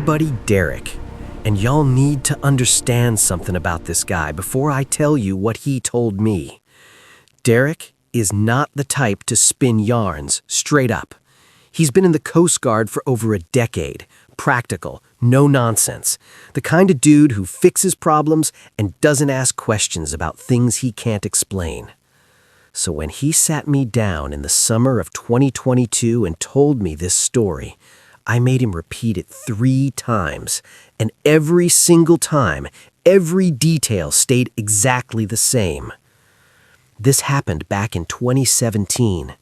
buddy Derek, and y'all need to understand something about this guy before I tell you what he told me. Derek is not the type to spin yarns straight up. He's been in the Coast Guard for over a decade. Practical, no nonsense. The kind of dude who fixes problems and doesn't ask questions about things he can't explain. So when he sat me down in the summer of 2022 and told me this story, I made him repeat it 3 times, and every single time, every detail stayed exactly the same. This happened back in 2017.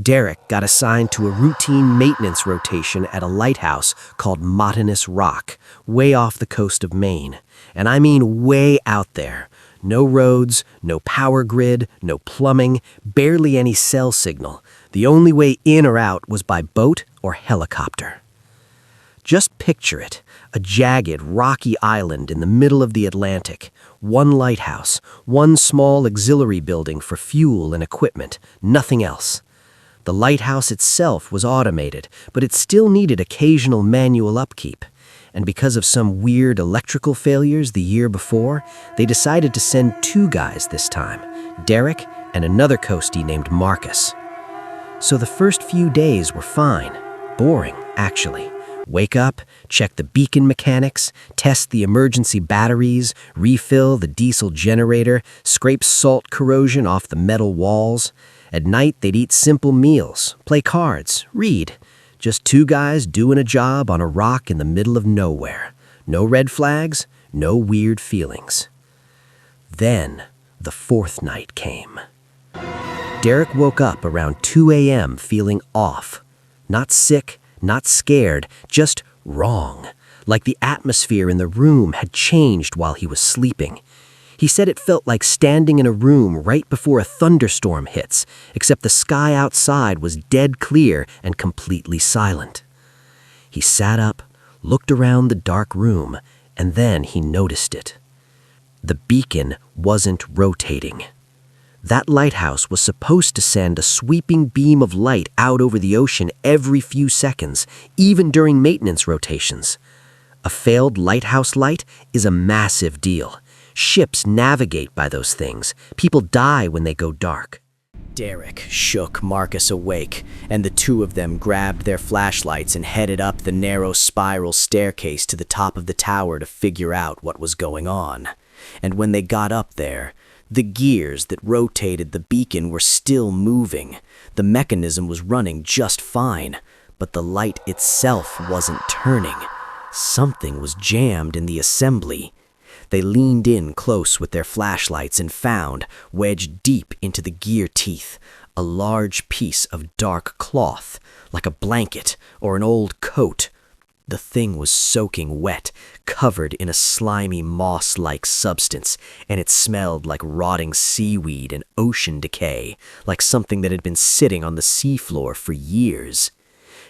Derek got assigned to a routine maintenance rotation at a lighthouse called Matanis Rock, way off the coast of Maine. And I mean way out there. No roads, no power grid, no plumbing, barely any cell signal. The only way in or out was by boat or helicopter. Just picture it, a jagged, rocky island in the middle of the Atlantic. One lighthouse, one small auxiliary building for fuel and equipment, nothing else. The lighthouse itself was automated, but it still needed occasional manual upkeep. And because of some weird electrical failures the year before, they decided to send 2 guys this time, Derek and another coastie named Marcus. So the first few days were fine. Boring, actually. Wake up, check the beacon mechanics, test the emergency batteries, refill the diesel generator, scrape salt corrosion off the metal walls. At night, they'd eat simple meals, play cards, read. Just 2 guys doing a job on a rock in the middle of nowhere. No red flags, no weird feelings. Then, the 4th night came. Derek woke up around 2 a.m. feeling off. Not sick, not scared, just wrong. Like the atmosphere in the room had changed while he was sleeping. He said it felt like standing in a room right before a thunderstorm hits, except the sky outside was dead clear and completely silent. He sat up, looked around the dark room, and then he noticed it. The beacon wasn't rotating. That lighthouse was supposed to send a sweeping beam of light out over the ocean every few seconds, even during maintenance rotations. A failed lighthouse light is a massive deal. Ships navigate by those things. People die when they go dark. Derek shook Marcus awake, and the 2 of them grabbed their flashlights and headed up the narrow spiral staircase to the top of the tower to figure out what was going on. And when they got up there, the gears that rotated the beacon were still moving. The mechanism was running just fine, but the light itself wasn't turning. Something was jammed in the assembly. They leaned in close with their flashlights and found, wedged deep into the gear teeth, a large piece of dark cloth, like a blanket or an old coat. The thing was soaking wet, covered in a slimy moss-like substance, and it smelled like rotting seaweed and ocean decay, like something that had been sitting on the seafloor for years.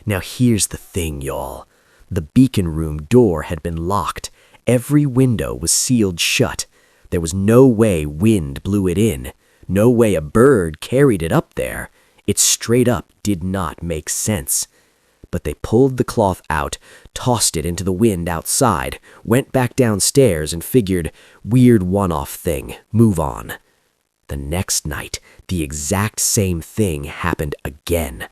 Now here's the thing, y'all. The beacon room door had been locked. Every window was sealed shut. There was no way wind blew it in. No way a bird carried it up there. It straight up did not make sense. But they pulled the cloth out, tossed it into the wind outside, went back downstairs and figured, weird one-off thing, move on. The next night, the exact same thing happened again.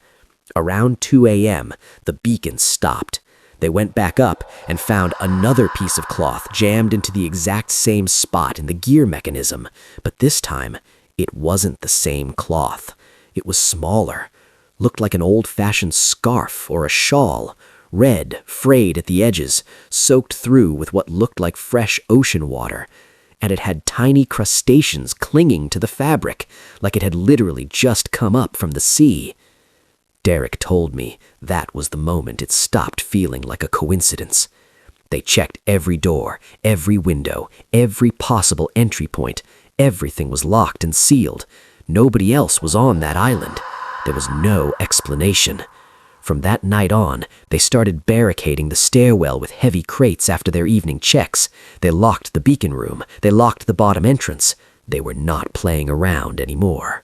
Around 2 a.m., the beacon stopped. They went back up and found another piece of cloth jammed into the exact same spot in the gear mechanism, but this time, it wasn't the same cloth. It was smaller. Looked like an old-fashioned scarf or a shawl, red, frayed at the edges, soaked through with what looked like fresh ocean water, and it had tiny crustaceans clinging to the fabric, like it had literally just come up from the sea. Derek told me that was the moment it stopped feeling like a coincidence. They checked every door, every window, every possible entry point. Everything was locked and sealed. Nobody else was on that island. There was no explanation. From that night on, they started barricading the stairwell with heavy crates after their evening checks. They locked the beacon room. They locked the bottom entrance. They were not playing around anymore.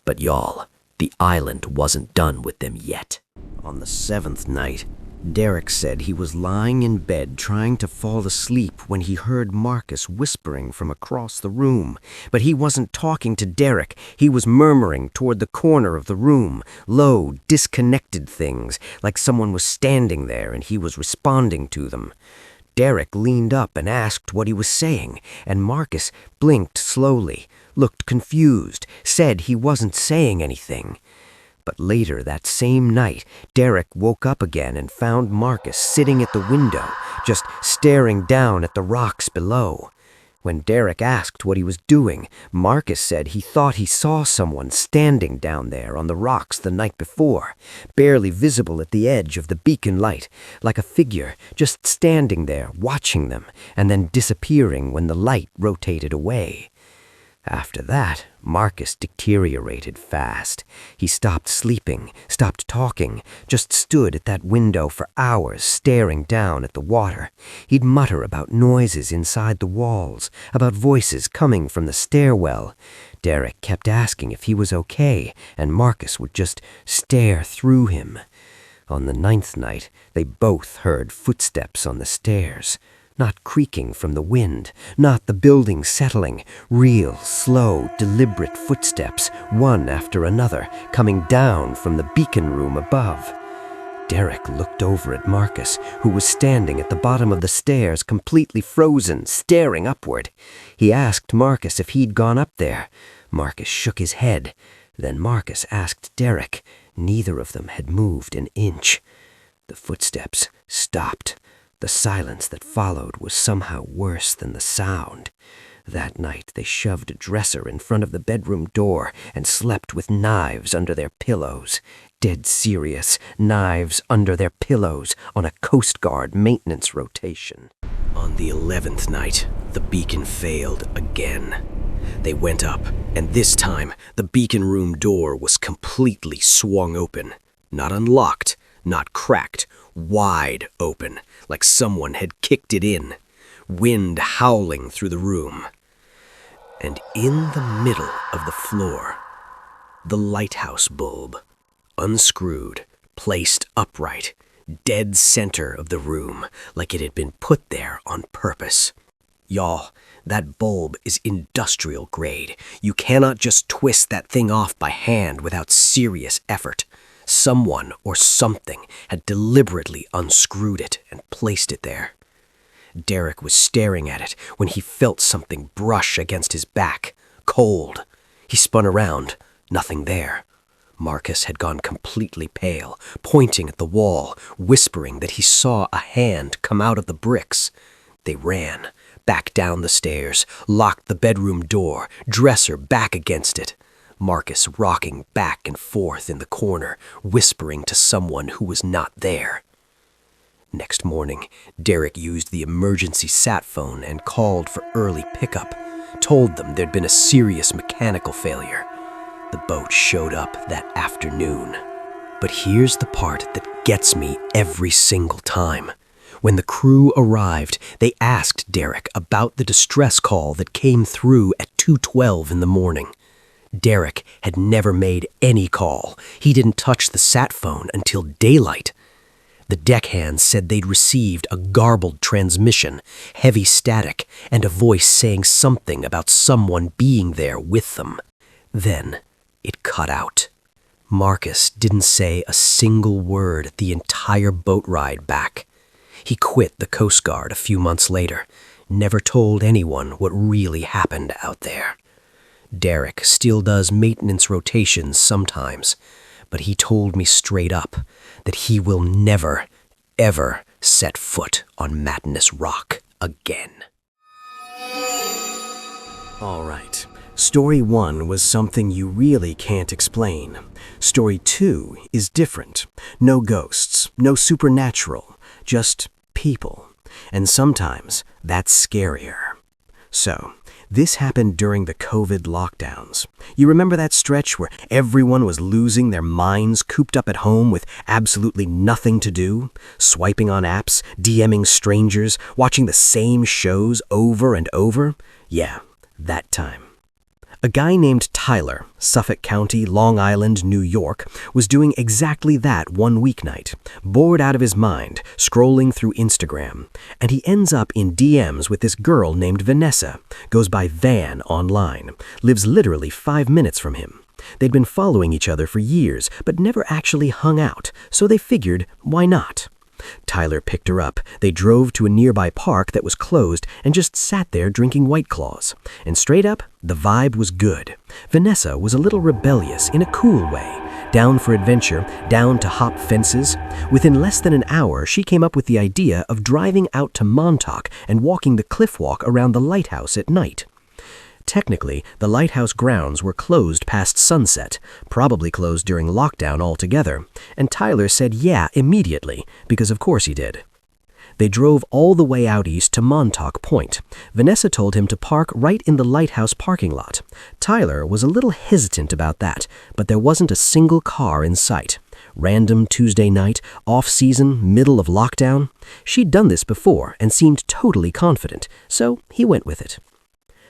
But y'all, the island wasn't done with them yet. On the 7th night, Derek said he was lying in bed trying to fall asleep when he heard Marcus whispering from across the room. But he wasn't talking to Derek. He was murmuring toward the corner of the room, low, disconnected things, like someone was standing there and he was responding to them. Derek leaned up and asked what he was saying, and Marcus blinked slowly, looked confused, said he wasn't saying anything. But later that same night, Derek woke up again and found Marcus sitting at the window, just staring down at the rocks below. When Derek asked what he was doing, Marcus said he thought he saw someone standing down there on the rocks the night before, barely visible at the edge of the beacon light, like a figure just standing there watching them and then disappearing when the light rotated away. After that, Marcus deteriorated fast. He stopped sleeping, stopped talking, just stood at that window for hours staring down at the water. He'd mutter about noises inside the walls, about voices coming from the stairwell. Derek kept asking if he was okay, and Marcus would just stare through him. On the 9th night, they both heard footsteps on the stairs. Not creaking from the wind, not the building settling, real, slow, deliberate footsteps, one after another, coming down from the beacon room above. Derek looked over at Marcus, who was standing at the bottom of the stairs, completely frozen, staring upward. He asked Marcus if he'd gone up there. Marcus shook his head. Then Marcus asked Derek. Neither of them had moved an inch. The footsteps stopped. The silence that followed was somehow worse than the sound. That night they shoved a dresser in front of the bedroom door and slept with knives under their pillows. Dead serious, knives under their pillows on a Coast Guard maintenance rotation. On the 11th night, the beacon failed again. They went up, and this time the beacon room door was completely swung open. Not unlocked, not cracked, wide open, like someone had kicked it in, wind howling through the room. And in the middle of the floor, the lighthouse bulb, unscrewed, placed upright, dead center of the room, like it had been put there on purpose. Y'all, that bulb is industrial grade. You cannot just twist that thing off by hand without serious effort. Someone or something had deliberately unscrewed it and placed it there. Derek was staring at it when he felt something brush against his back, cold. He spun around, nothing there. Marcus had gone completely pale, pointing at the wall, whispering that he saw a hand come out of the bricks. They ran, back down the stairs, locked the bedroom door, dresser back against it. Marcus rocking back and forth in the corner, whispering to someone who was not there. Next morning, Derek used the emergency sat phone and called for early pickup, told them there'd been a serious mechanical failure. The boat showed up that afternoon. But here's the part that gets me every single time. When the crew arrived, they asked Derek about the distress call that came through at 2:12 in the morning. Derek had never made any call. He didn't touch the sat phone until daylight. The deckhands said they'd received a garbled transmission, heavy static, and a voice saying something about someone being there with them. Then it cut out. Marcus didn't say a single word the entire boat ride back. He quit the Coast Guard a few months later, never told anyone what really happened out there. Derek still does maintenance rotations sometimes, but he told me straight up that he will never, ever set foot on Madness Rock again. All right. Story 1 was something you really can't explain. Story 2 is different. No ghosts, no supernatural, just people. And sometimes that's scarier. So, this happened during the COVID lockdowns. You remember that stretch where everyone was losing their minds, cooped up at home with absolutely nothing to do? Swiping on apps, DMing strangers, watching the same shows over and over? Yeah, that time. A guy named Tyler, Suffolk County, Long Island, New York, was doing exactly that one weeknight, bored out of his mind, scrolling through Instagram, and he ends up in DMs with this girl named Vanessa, goes by Van online, lives literally 5 minutes from him. They'd been following each other for years, but never actually hung out, so they figured, why not? Tyler picked her up. They drove to a nearby park that was closed and just sat there drinking White Claws. And straight up, the vibe was good. Vanessa was a little rebellious in a cool way. Down for adventure, down to hop fences. Within less than an hour, she came up with the idea of driving out to Montauk and walking the cliff walk around the Lighthouse at night. Technically, the Lighthouse grounds were closed past sunset, probably closed during lockdown altogether, and Tyler said yeah immediately, because of course he did. They drove all the way out east to Montauk Point. Vanessa told him to park right in the Lighthouse parking lot. Tyler was a little hesitant about that, but there wasn't a single car in sight. Random Tuesday night, off-season, middle of lockdown. She'd done this before and seemed totally confident, so he went with it.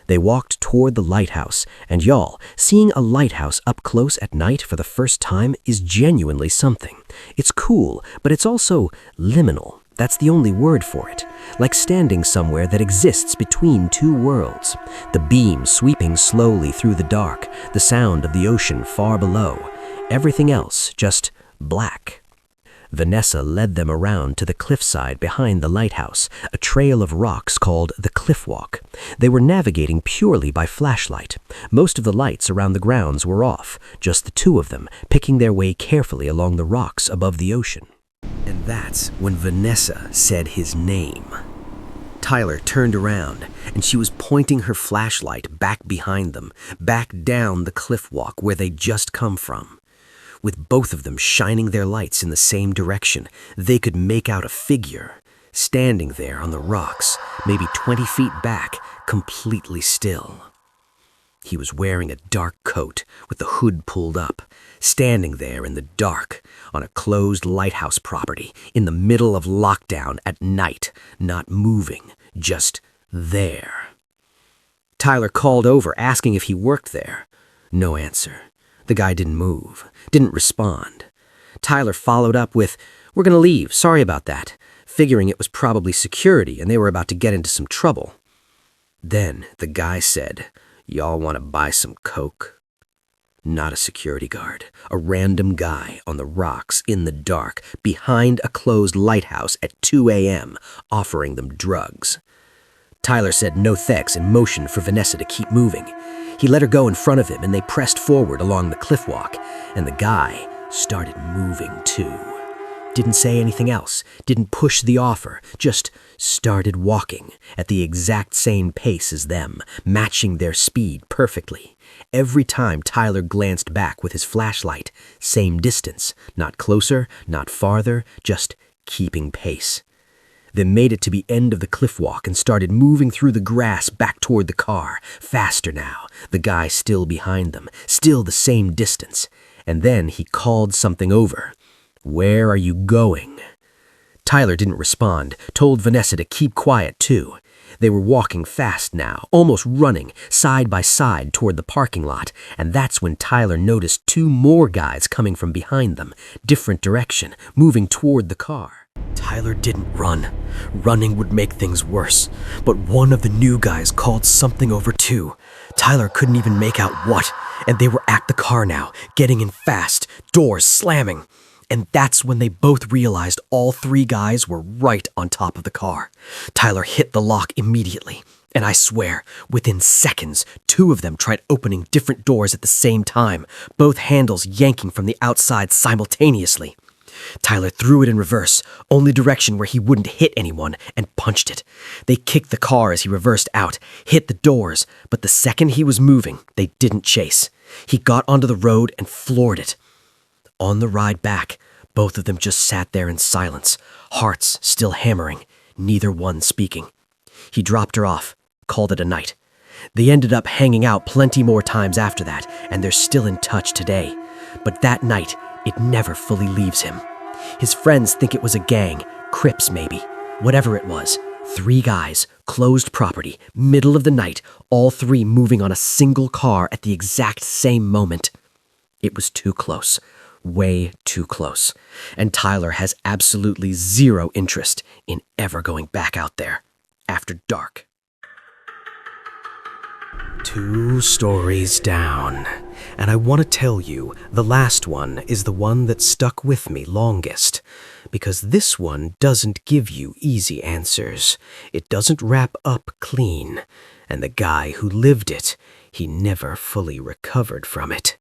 They walked toward the lighthouse, and y'all, seeing a lighthouse up close at night for the first time is genuinely something. It's cool, but it's also liminal. That's the only word for it. Like standing somewhere that exists between two worlds. The beam sweeping slowly through the dark, the sound of the ocean far below. Everything else just black. Vanessa led them around to the cliffside behind the lighthouse, a trail of rocks called the Cliff Walk. They were navigating purely by flashlight. Most of the lights around the grounds were off, just the two of them, picking their way carefully along the rocks above the ocean. And that's when Vanessa said his name. Tyler turned around, and she was pointing her flashlight back behind them, back down the cliff walk where they'd just come from. With both of them shining their lights in the same direction, they could make out a figure, standing there on the rocks, maybe 20 feet back, completely still. He was wearing a dark coat with the hood pulled up, standing there in the dark on a closed lighthouse property in the middle of lockdown at night, not moving, just there. Tyler called over asking if he worked there. No answer. The guy didn't move, didn't respond. Tyler followed up with, "We're gonna leave, sorry about that," figuring it was probably security and they were about to get into some trouble. Then the guy said, "Y'all want to buy some coke?" Not a security guard, a random guy on the rocks in the dark behind a closed lighthouse at 2 a.m. offering them drugs. Tyler said no thanks and motioned for Vanessa to keep moving. He let her go in front of him and they pressed forward along the cliff walk, and the guy started moving too. Didn't say anything else, didn't push the offer, just started walking at the exact same pace as them, matching their speed perfectly. Every time Tyler glanced back with his flashlight, same distance, not closer, not farther, just keeping pace. They made it to the end of the cliff walk and started moving through the grass back toward the car, faster now, the guy still behind them, still the same distance. And then he called something over. "Where are you going?" Tyler didn't respond, told Vanessa to keep quiet too. They were walking fast now, almost running, side by side toward the parking lot, and that's when Tyler noticed two more guys coming from behind them, different direction, moving toward the car. Tyler didn't run. Running would make things worse, but one of the new guys called something over too. Tyler couldn't even make out what, and they were at the car now, getting in fast, doors slamming. And that's when they both realized all three guys were right on top of the car. Tyler hit the lock immediately, and I swear, within seconds, two of them tried opening different doors at the same time, both handles yanking from the outside simultaneously. Tyler threw it in reverse, only direction where he wouldn't hit anyone, and punched it. They kicked the car as he reversed out, hit the doors, but the second he was moving, they didn't chase. He got onto the road and floored it. On the ride back, both of them just sat there in silence, hearts still hammering, neither one speaking. He dropped her off, called it a night. They ended up hanging out plenty more times after that, and they're still in touch today. But that night, it never fully leaves him. His friends think it was a gang, Crips maybe, whatever it was, 3 guys, closed property, middle of the night, all 3 moving on a single car at the exact same moment. It was too close. Way too close. And Tyler has absolutely zero interest in ever going back out there after dark. 2 stories down. And I want to tell you, the last one is the one that stuck with me longest. Because this one doesn't give you easy answers. It doesn't wrap up clean. And the guy who lived it, he never fully recovered from it.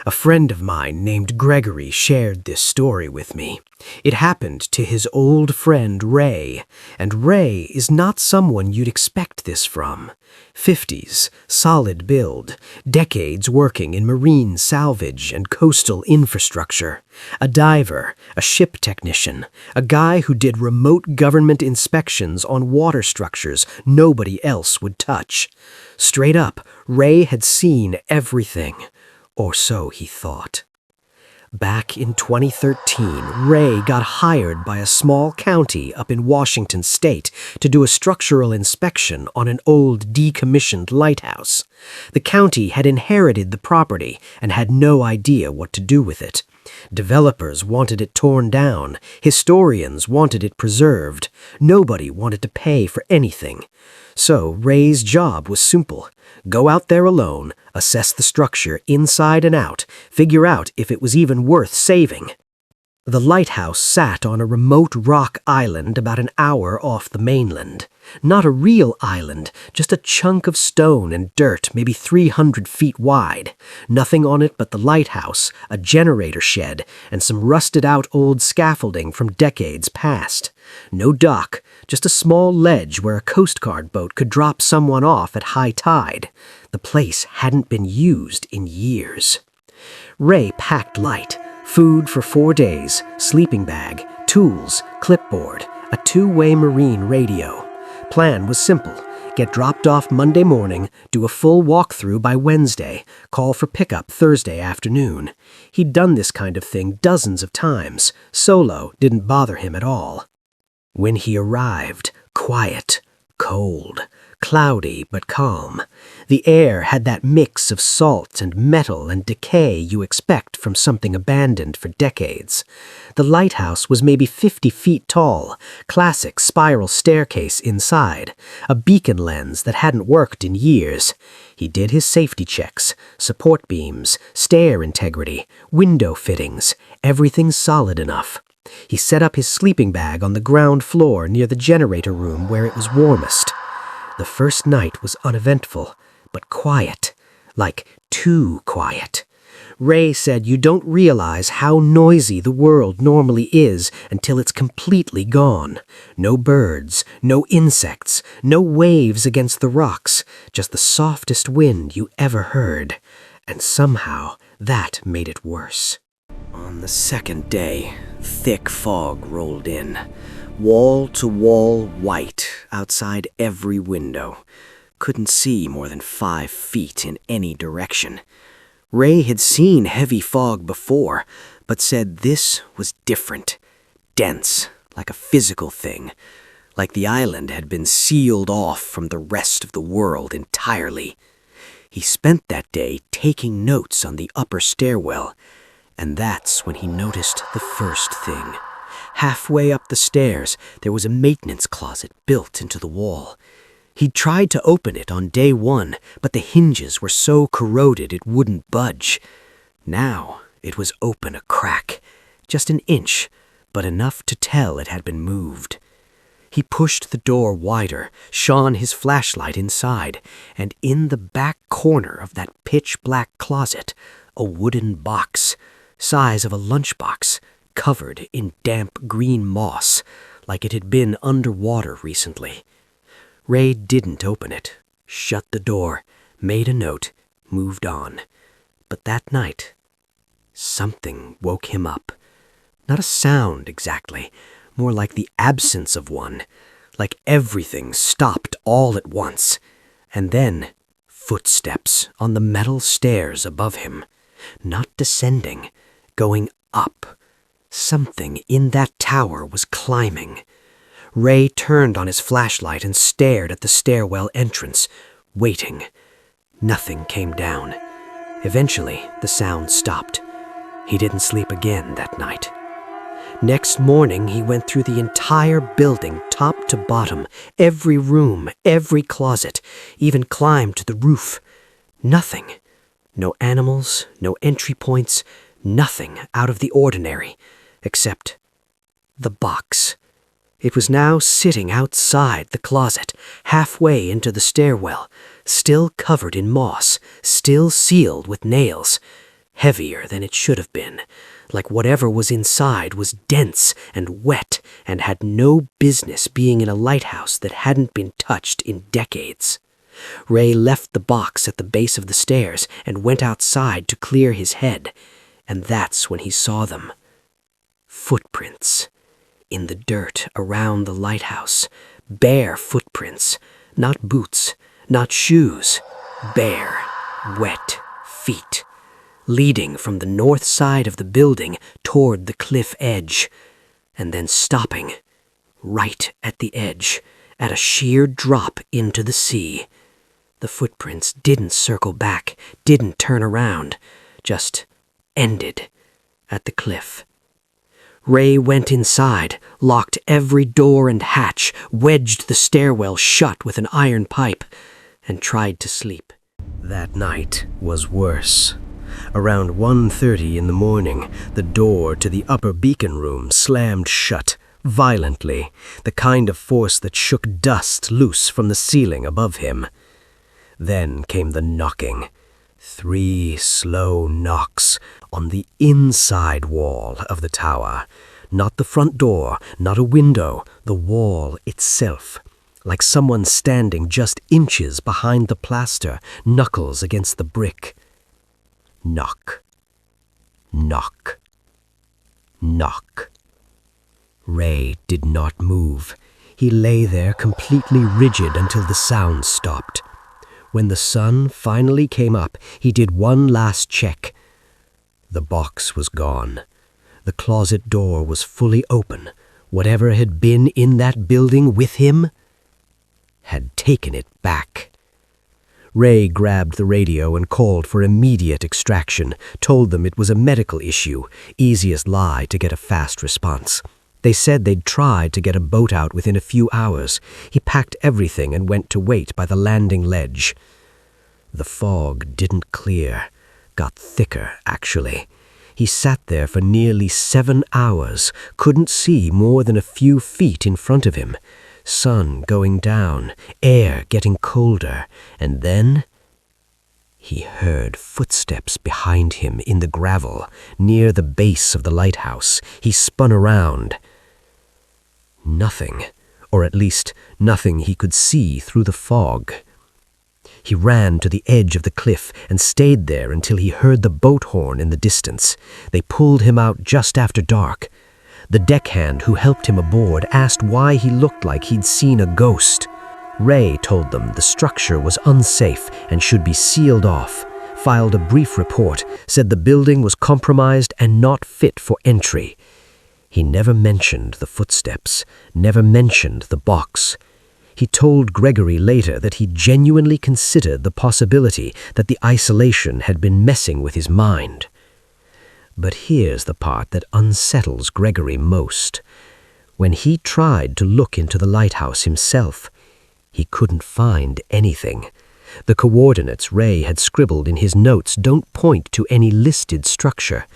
A friend of mine named Gregory shared this story with me. It happened to his old friend Ray, and Ray is not someone you'd expect this from. 50s, solid build, decades working in marine salvage and coastal infrastructure. A diver, a ship technician, a guy who did remote government inspections on water structures nobody else would touch. Straight up, Ray had seen everything. Or so he thought. Back in 2013, Ray got hired by a small county up in Washington state to do a structural inspection on an old decommissioned lighthouse. The county had inherited the property and had no idea what to do with it. Developers wanted it torn down. Historians wanted it preserved. Nobody wanted to pay for anything. So Ray's job was simple. Go out there alone, assess the structure inside and out, figure out if it was even worth saving. The lighthouse sat on a remote rock island about an hour off the mainland. Not a real island, just a chunk of stone and dirt maybe 300 feet wide. Nothing on it but the lighthouse, a generator shed, and some rusted-out old scaffolding from decades past. No dock, just a small ledge where a Coast Guard boat could drop someone off at high tide. The place hadn't been used in years. Ray packed light. Food for 4 days, sleeping bag, tools, clipboard, a 2-way marine radio. Plan was simple. Get dropped off Monday morning, do a full walkthrough by Wednesday, call for pickup Thursday afternoon. He'd done this kind of thing dozens of times. Solo didn't bother him at all. When he arrived, quiet, cold, cloudy but calm. The air had that mix of salt and metal and decay you expect from something abandoned for decades. The lighthouse was maybe 50 feet tall, classic spiral staircase inside, a beacon lens that hadn't worked in years. He did his safety checks, support beams, stair integrity, window fittings, everything solid enough. He set up his sleeping bag on the ground floor near the generator room where it was warmest. The first night was uneventful, but quiet, like too quiet. Ray said you don't realize how noisy the world normally is until it's completely gone. No birds, no insects, no waves against the rocks, just the softest wind you ever heard. And somehow that made it worse. On the second day, thick fog rolled in. Wall-to-wall white outside every window. Couldn't see more than 5 feet in any direction. Ray had seen heavy fog before, but said this was different. Dense, like a physical thing. Like the island had been sealed off from the rest of the world entirely. He spent that day taking notes on the upper stairwell, and that's when he noticed the first thing. Halfway up the stairs, there was a maintenance closet built into the wall. He'd tried to open it on day 1, but the hinges were so corroded it wouldn't budge. Now it was open a crack, just an inch, but enough to tell it had been moved. He pushed the door wider, shone his flashlight inside, and in the back corner of that pitch-black closet, a wooden box, size of a lunchbox, covered in damp green moss, like it had been underwater recently. Ray didn't open it, shut the door, made a note, moved on. But that night, something woke him up. Not a sound exactly, more like the absence of one, like everything stopped all at once. And then, footsteps on the metal stairs above him, not descending, going up. Something in that tower was climbing. Ray turned on his flashlight and stared at the stairwell entrance, waiting. Nothing came down. Eventually, the sound stopped. He didn't sleep again that night. Next morning, he went through the entire building, top to bottom, every room, every closet, even climbed to the roof. Nothing. No animals, no entry points, nothing out of the ordinary, except the box. It was now sitting outside the closet, halfway into the stairwell, still covered in moss, still sealed with nails, heavier than it should have been, like whatever was inside was dense and wet and had no business being in a lighthouse that hadn't been touched in decades. Ray left the box at the base of the stairs and went outside to clear his head, and that's when he saw them. Footprints. In the dirt around the lighthouse. Bare footprints. Not boots, not shoes. Bare, wet feet. Leading from the north side of the building toward the cliff edge, and then stopping, right at the edge, at a sheer drop into the sea. The footprints didn't circle back, didn't turn around, just ended at the cliff. Ray went inside, locked every door and hatch, wedged the stairwell shut with an iron pipe, and tried to sleep. That night was worse. Around 1:30 in the morning, the door to the upper beacon room slammed shut, violently, the kind of force that shook dust loose from the ceiling above him. Then came the knocking. 3 slow knocks on the inside wall of the tower. Not the front door, not a window, the wall itself. Like someone standing just inches behind the plaster, knuckles against the brick. Knock. Knock. Knock. Ray did not move. He lay there completely rigid until the sound stopped. When the sun finally came up, he did one last check. The box was gone. The closet door was fully open. Whatever had been in that building with him had taken it back. Ray grabbed the radio and called for immediate extraction, told them it was a medical issue, easiest lie to get a fast response. They said they'd tried to get a boat out within a few hours. He packed everything and went to wait by the landing ledge. The fog didn't clear, got thicker, actually. He sat there for nearly 7 hours, couldn't see more than a few feet in front of him. Sun going down, air getting colder, and then he heard footsteps behind him in the gravel, near the base of the lighthouse. He spun around. Nothing, or at least nothing he could see through the fog. He ran to the edge of the cliff and stayed there until he heard the boat horn in the distance. They pulled him out just after dark. The deckhand who helped him aboard asked why he looked like he'd seen a ghost. Ray told them the structure was unsafe and should be sealed off, filed a brief report, said the building was compromised and not fit for entry. He never mentioned the footsteps, never mentioned the box. He told Gregory later that he genuinely considered the possibility that the isolation had been messing with his mind. But here's the part that unsettles Gregory most. When he tried to look into the lighthouse himself, he couldn't find anything. The coordinates Ray had scribbled in his notes don't point to any listed structure.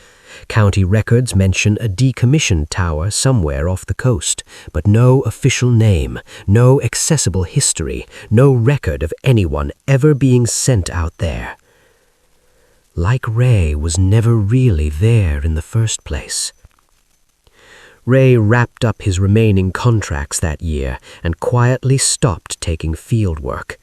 County records mention a decommissioned tower somewhere off the coast, but no official name, no accessible history, no record of anyone ever being sent out there. Like Ray was never really there in the first place. Ray wrapped up his remaining contracts that year and quietly stopped taking field work.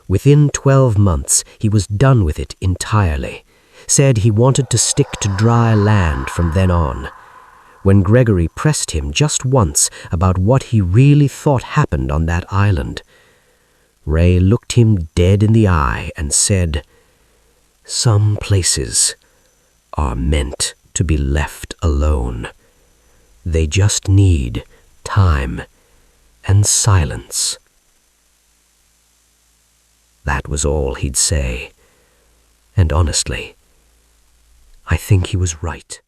Within 12 months, he was done with it entirely. Said he wanted to stick to dry land from then on. When Gregory pressed him just once about what he really thought happened on that island, Ray looked him dead in the eye and said, "Some places are meant to be left alone. They just need time and silence. That was all he'd say, and honestly, I think he was right.